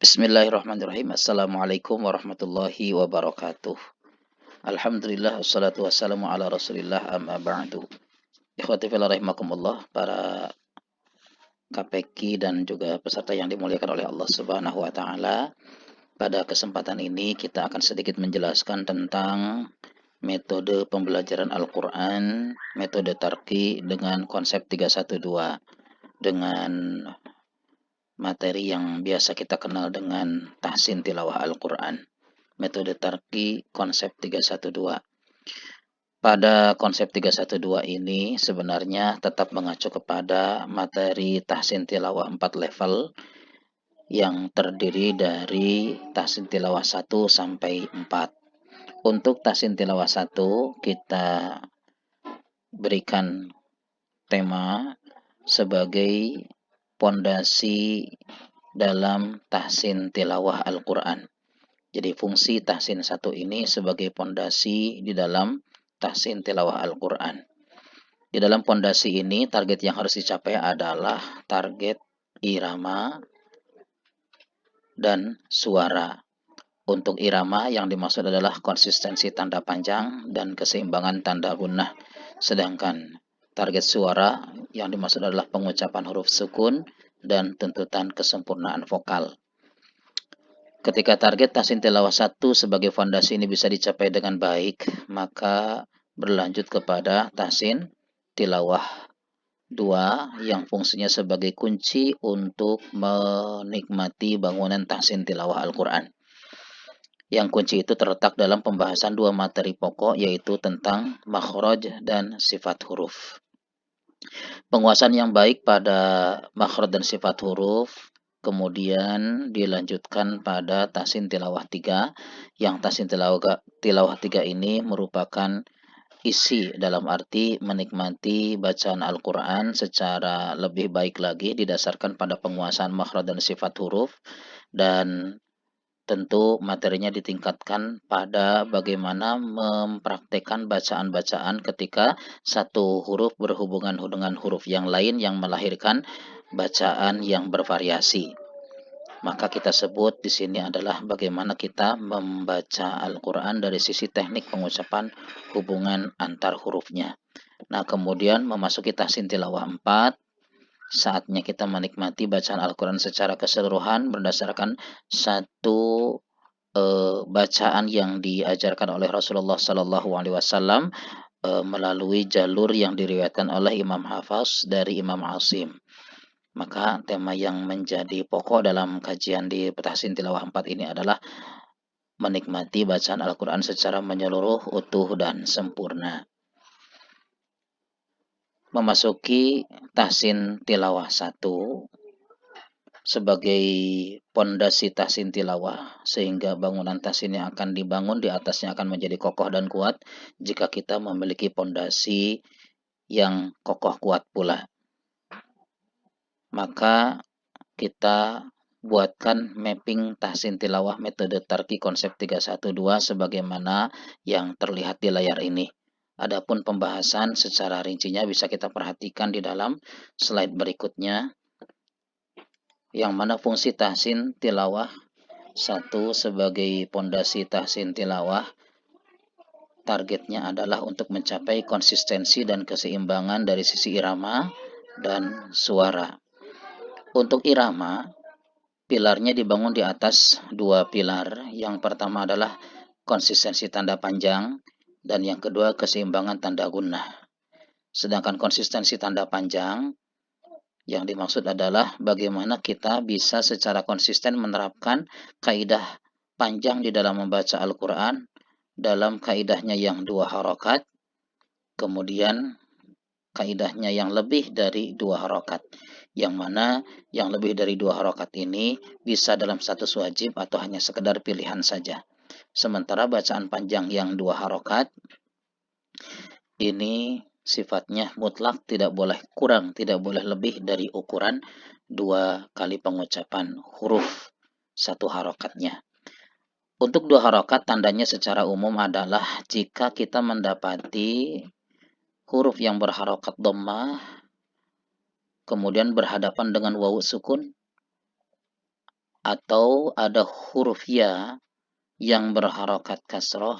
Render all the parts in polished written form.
Bismillahirrahmanirrahim. Assalamualaikum warahmatullahi wabarakatuh. Alhamdulillah wassalatu wassalamu ala Rasulillah amma ba'du. Ikhwati fillah rahimakumullah, para KPQ dan juga peserta yang dimuliakan oleh Allah Subhanahu wa taala. Pada kesempatan ini kita akan sedikit menjelaskan tentang metode pembelajaran Al-Qur'an, metode tarqi dengan konsep 312 dengan materi yang biasa kita kenal dengan tahsin tilawah Al-Quran. Metode tarqi konsep 312. Pada konsep 312 ini sebenarnya tetap mengacu kepada materi tahsin tilawah 4 level yang terdiri dari tahsin tilawah 1 sampai 4. Untuk tahsin tilawah 1 kita berikan tema sebagai pondasi dalam tahsin tilawah Al-Quran. Jadi fungsi tahsin 1 ini sebagai pondasi di dalam tahsin tilawah Al-Quran. Di dalam pondasi ini target yang harus dicapai adalah target irama dan suara. Untuk irama yang dimaksud adalah konsistensi tanda panjang dan keseimbangan tanda gunnah. Sedangkan target suara yang dimaksud adalah pengucapan huruf sukun dan tuntutan kesempurnaan vokal. Ketika target tahsin tilawah 1 sebagai fondasi ini bisa dicapai dengan baik, maka berlanjut kepada tahsin tilawah 2 yang fungsinya sebagai kunci untuk menikmati bangunan tahsin tilawah Al-Quran. Yang kunci itu terletak dalam pembahasan 2 materi pokok, yaitu tentang makhraj dan sifat huruf. Penguasaan yang baik pada makhraj dan sifat huruf kemudian dilanjutkan pada tahsin tilawah 3, yang tahsin tilawah 3 ini merupakan isi dalam arti menikmati bacaan Al-Quran secara lebih baik lagi didasarkan pada penguasaan makhraj dan sifat huruf, dan tentu materinya ditingkatkan pada bagaimana mempraktekkan bacaan-bacaan ketika satu huruf berhubungan dengan huruf yang lain yang melahirkan bacaan yang bervariasi. Maka kita sebut di sini adalah bagaimana kita membaca Al-Quran dari sisi teknik pengucapan hubungan antar hurufnya. Nah, kemudian memasuki tahsin tilawah 4, saatnya kita menikmati bacaan Al-Quran secara keseluruhan berdasarkan satu bacaan yang diajarkan oleh Rasulullah Sallallahu Alaihi Wasallam melalui jalur yang diriwayatkan oleh Imam Hafaz dari Imam Asim. Maka tema yang menjadi pokok dalam kajian di tahsin tilawah 4 ini adalah menikmati bacaan Al-Quran secara menyeluruh, utuh, dan sempurna. Memasuki tahsin tilawah 1 sebagai pondasi tahsin tilawah, sehingga bangunan tahsin yang akan dibangun di atasnya akan menjadi kokoh dan kuat jika kita memiliki pondasi yang kokoh kuat pula. Maka kita buatkan mapping tahsin tilawah metode tarqi konsep 312 sebagaimana yang terlihat di layar ini. Adapun pembahasan secara rincinya bisa kita perhatikan di dalam slide berikutnya, yang mana fungsi tahsin tilawah 1 sebagai pondasi tahsin tilawah targetnya adalah untuk mencapai konsistensi dan keseimbangan dari sisi irama dan suara. Untuk irama, pilarnya dibangun di atas 2 pilar. Yang pertama adalah konsistensi tanda panjang dan yang kedua keseimbangan tanda gunnah. Sedangkan konsistensi tanda panjang yang dimaksud adalah bagaimana kita bisa secara konsisten menerapkan kaidah panjang di dalam membaca Al-Quran dalam kaidahnya yang 2 harokat, kemudian kaidahnya yang lebih dari 2 harokat, yang mana yang lebih dari 2 harokat ini bisa dalam status wajib atau hanya sekedar pilihan saja. Sementara bacaan panjang yang 2 harokat ini sifatnya mutlak, tidak boleh kurang, tidak boleh lebih dari ukuran 2 kali pengucapan huruf 1 harokatnya. Untuk 2 harokat tandanya secara umum adalah jika kita mendapati huruf yang berharokat dhammah kemudian berhadapan dengan wawu sukun, atau ada huruf ya yang berharokat kasroh,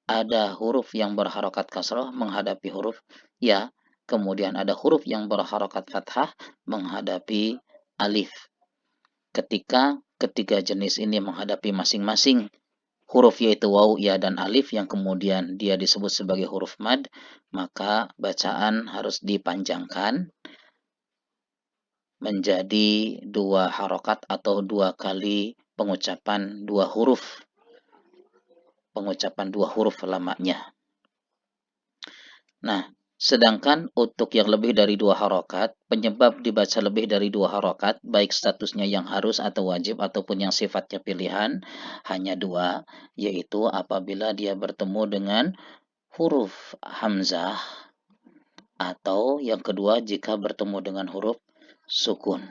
ada huruf yang berharokat kasroh menghadapi huruf ya, kemudian ada huruf yang berharokat fathah menghadapi alif. Ketika ketiga jenis ini menghadapi masing-masing huruf yaitu waw, ya, dan alif yang kemudian dia disebut sebagai huruf mad, maka bacaan harus dipanjangkan menjadi dua harokat atau dua kali pengucapan dua huruf. Pengucapan dua huruf lamanya. Nah, sedangkan untuk yang lebih dari dua harokat, penyebab dibaca lebih dari dua harokat, baik statusnya yang harus atau wajib ataupun yang sifatnya pilihan, hanya dua, yaitu apabila dia bertemu dengan huruf hamzah, atau yang kedua jika bertemu dengan huruf sukun.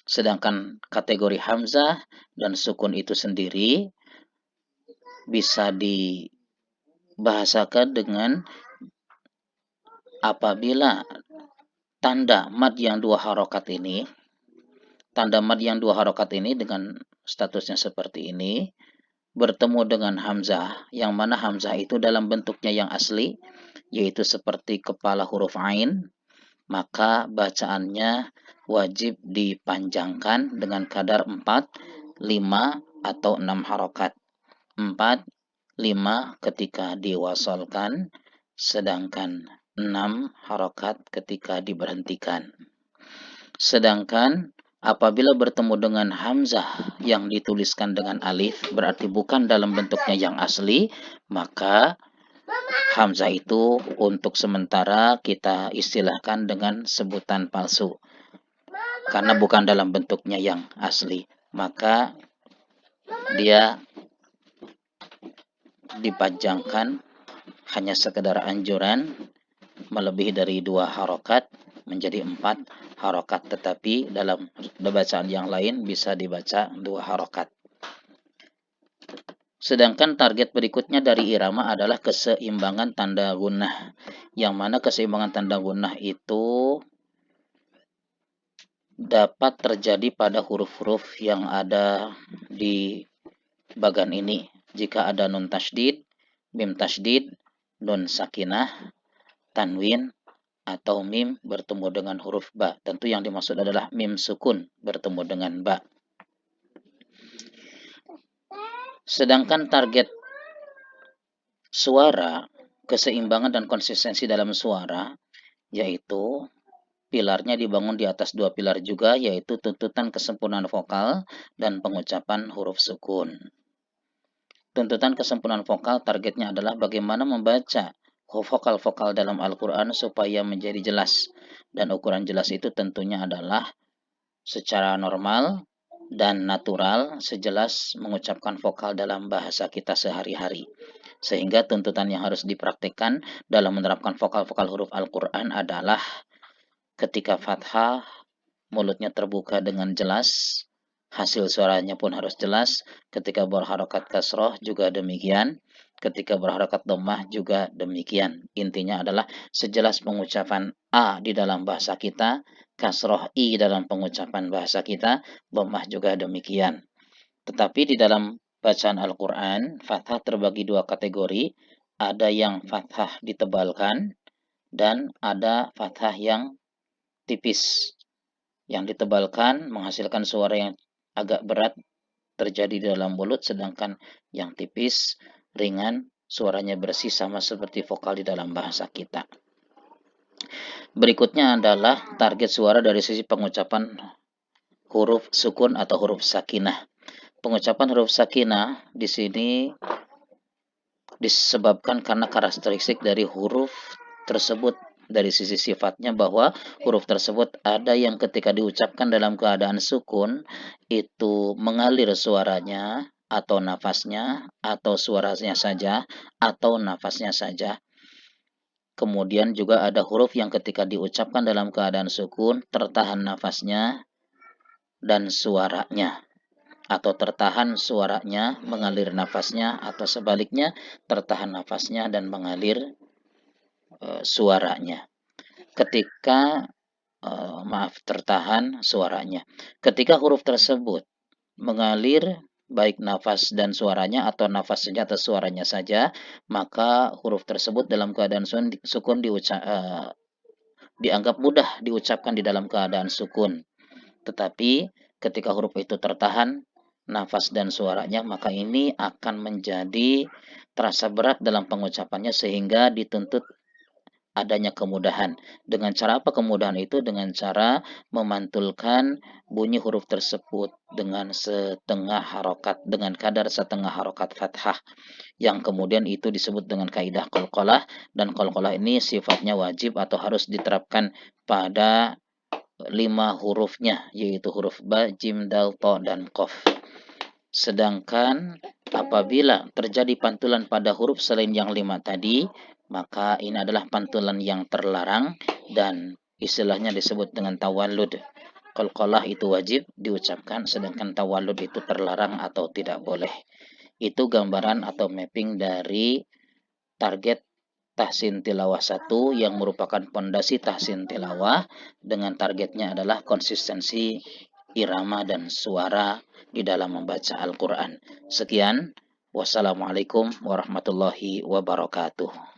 Sedangkan kategori hamzah dan sukun itu sendiri bisa dibahasakan dengan apabila tanda mad yang dua harokat ini, dengan statusnya seperti ini, bertemu dengan hamzah, yang mana hamzah itu dalam bentuknya yang asli, yaitu seperti kepala huruf ain, maka bacaannya wajib dipanjangkan dengan kadar 4, 5, atau 6 harokat. 4, 5 ketika diwasolkan, sedangkan 6 harokat ketika diberhentikan. Sedangkan apabila bertemu dengan hamzah yang dituliskan dengan alif, berarti bukan dalam bentuknya yang asli, maka hamzah itu untuk sementara kita istilahkan dengan sebutan palsu. Karena bukan dalam bentuknya yang asli, maka dia dipanjangkan hanya sekedar anjuran melebihi dari 2 harokat menjadi 4 harokat, tetapi dalam bacaan yang lain bisa dibaca 2 harokat. Sedangkan target berikutnya dari irama adalah keseimbangan tanda gunnah, yang mana keseimbangan tanda gunnah itu dapat terjadi pada huruf-huruf yang ada di bagan ini. Jika ada nun tasydid, mim tasydid, nun sakinah, tanwin, atau mim bertemu dengan huruf ba. Tentu yang dimaksud adalah mim sukun bertemu dengan ba. Sedangkan target suara, keseimbangan dan konsistensi dalam suara, yaitu pilarnya dibangun di atas 2 pilar juga, yaitu tuntutan kesempurnaan vokal dan pengucapan huruf sukun. Tuntutan kesempurnaan vokal targetnya adalah bagaimana membaca vokal-vokal dalam Al-Quran supaya menjadi jelas. Dan ukuran jelas itu tentunya adalah secara normal dan natural, sejelas mengucapkan vokal dalam bahasa kita sehari-hari. Sehingga tuntutan yang harus dipraktikkan dalam menerapkan vokal-vokal huruf Al-Quran adalah ketika fathah, mulutnya terbuka dengan jelas, hasil suaranya pun harus jelas. Ketika berharokat kasroh juga demikian. Ketika berharokat dhammah juga demikian. Intinya adalah sejelas pengucapan A di dalam bahasa kita, kasroh I dalam pengucapan bahasa kita, dhammah juga demikian. Tetapi di dalam bacaan Al-Quran, fathah terbagi 2 kategori. Ada yang fathah ditebalkan dan ada fathah yang tipis. Yang ditebalkan menghasilkan suara yang agak berat terjadi di dalam mulut, sedangkan yang tipis, ringan, suaranya bersih sama seperti vokal di dalam bahasa kita. Berikutnya adalah target suara dari sisi pengucapan huruf sukun atau huruf sakinah. Pengucapan huruf sakinah di sini disebabkan karena karakteristik dari huruf tersebut. Dari sisi sifatnya bahwa huruf tersebut ada yang ketika diucapkan dalam keadaan sukun itu mengalir suaranya atau nafasnya atau suaranya saja atau nafasnya saja. Kemudian juga ada huruf yang ketika diucapkan dalam keadaan sukun tertahan nafasnya dan suaranya, atau tertahan suaranya mengalir nafasnya, atau sebaliknya tertahan nafasnya dan mengalir suaranya. Ketika tertahan suaranya. Ketika huruf tersebut mengalir baik nafas dan suaranya atau nafasnya atau suaranya saja, maka huruf tersebut dalam keadaan sukun dianggap mudah diucapkan di dalam keadaan sukun. Tetapi ketika huruf itu tertahan nafas dan suaranya, maka ini akan menjadi terasa berat dalam pengucapannya sehingga dituntut adanya kemudahan. Dengan cara apa kemudahan itu? Dengan cara memantulkan bunyi huruf tersebut dengan setengah harokat, dengan kadar setengah harokat fathah, yang kemudian itu disebut dengan kaidah qalqalah, dan qalqalah ini sifatnya wajib atau harus diterapkan pada 5 hurufnya, yaitu huruf ba, jim, dal, to, dan qaf. Sedangkan apabila terjadi pantulan pada huruf selain yang 5 tadi, maka ini adalah pantulan yang terlarang dan istilahnya disebut dengan tawallud. Qalqalah itu wajib diucapkan, sedangkan tawallud itu terlarang atau tidak boleh. Itu gambaran atau mapping dari target tahsin tilawah 1 yang merupakan pondasi tahsin tilawah, dengan targetnya adalah konsistensi irama dan suara di dalam membaca Al-Quran. Sekian, wassalamualaikum warahmatullahi wabarakatuh.